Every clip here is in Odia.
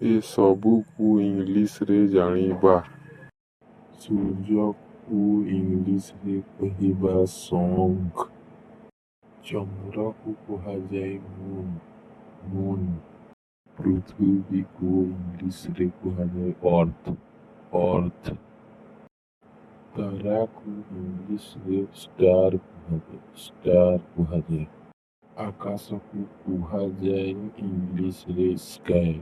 ଏସବୁକୁ ଇଂଲିଶରେ ଜାଣିବା। ସୂର୍ଯ୍ୟକୁ ଇଂଲିଶରେ କହିବା ସନ୍। ଚନ୍ଦ୍ରକୁ କୁହାଯାଏ ମୁନ୍। ପୃଥିବୀକୁ ଇଂଲିଶରେ କୁହାଯାଏ ଅର୍ଥ। ତାରାକୁ ଇଂଲିଶରେ ଷ୍ଟାର କୁହାଯାଏ। ଆକାଶକୁ କୁହାଯାଏ ଇଂଲିଶରେ ସ୍କାଏ।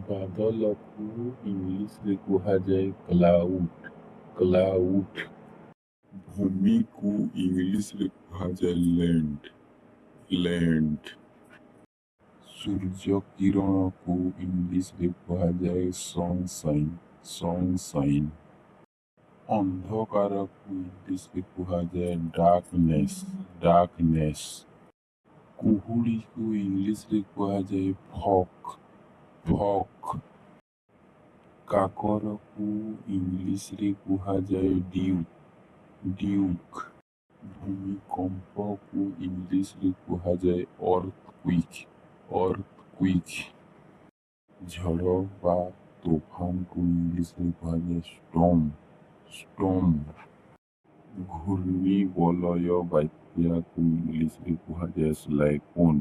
ବାଦଲକୁ ଇଂଲିଶରେ କୁହାଯାଏ କ୍ଲାଉଡ୍। ଭୂମିକୁ ଇଂଲିଶରେ କୁହାଯାଏ ଲ୍ୟାଣ୍ଡ। ସୂର୍ଯ୍ୟ କିରଣକୁ ଇଂଲିଶରେ କୁହାଯାଏ ସନସାଇନ୍। ଅନ୍ଧକାରକୁ ଇଂଲିଶରେ କୁହାଯାଏ ଡାର୍କନେସ୍। କୁହୁଡ଼ିକୁ ଇଂଲିଶରେ କୁହାଯାଏ ଫକ୍। କାକରକୁ ଇଂଲିଶରେ କୁହାଯାଏ ଡ୍ୟୁକ୍। ଭୂମିକମ୍ପକୁ ଇଂଲିଶରେ କୁହାଯାଏ ଅର୍ଥକ୍ୱିକ୍। ଝଡ଼ ବା ତୋଫାନକୁ ଇଂଲିଶରେ କୁହାଯାଏ ଷ୍ଟର୍ମ। ଘୂର୍ଣ୍ଣିବଳୟ ବାତ୍ୟାକୁ ଇଂଲିଶରେ କୁହାଯାଏ ସାଇକ୍ଲୋନ୍।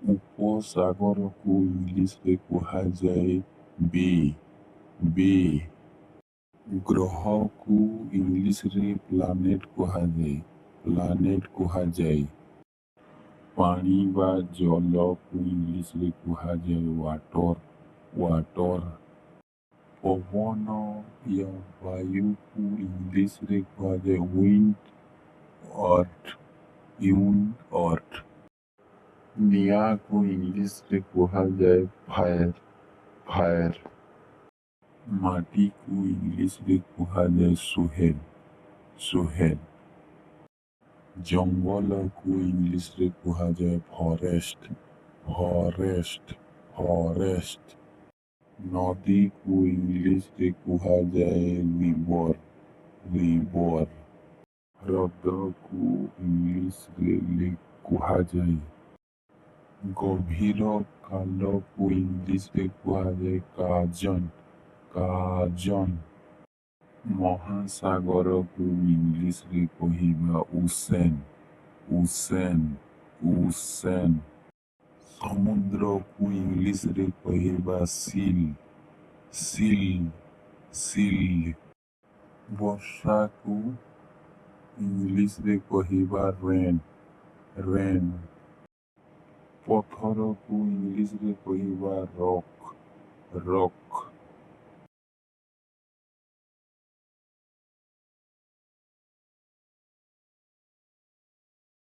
ଉପସାଗରକୁ ଇଂଲିଶରେ କୁହାଯାଏ ବେ। ଗ୍ରହକୁ ଇଂଲିଶରେ ପ୍ଲାନେଟ୍ କୁହାଯାଏ। ପାଣି ବା ଜଳକୁ ଇଂଲିଶରେ କୁହାଯାଏ ୱାଟର। ପବନ ୟା ବାୟୁକୁ ଇଂଲିଶରେ କୁହାଯାଏ ୱିଣ୍ଡ। ନିଆଁକୁ ଇଂଲିଶରେ କୁହାଯାଏ ଫାୟାର। ମାଟିକୁ ଇଂଲିଶରେ କୁହାଯାଏ ସୋଏଲ୍। ଜଙ୍ଗଲକୁ ଇଂଲିଶରେ କୁହାଯାଏ ଫରେଷ୍ଟ। ନଦୀକୁ ଇଂଲିଶରେ କୁହାଯାଏ ରିଭର। ହ୍ରଦକୁ ଇଂଲିଶରେ ଲେକ୍ କୁହାଯାଏ। ଗଭୀର ଖାଲକୁ ଇଂଲିଶରେ କୁହାଯାଏ କାଜନ୍। ମହାସାଗରକୁ ଇଂଲିଶରେ କହିବା ଓସେନ୍। ସମୁଦ୍ରକୁ ଇଂଲିଶରେ କହିବା ସିଲ୍। ବର୍ଷାକୁ ଇଂଲିଶରେ କହିବା ରେନ୍। ପଥରକୁ ଇଂଲିଶରେ କହିବା ରକ୍।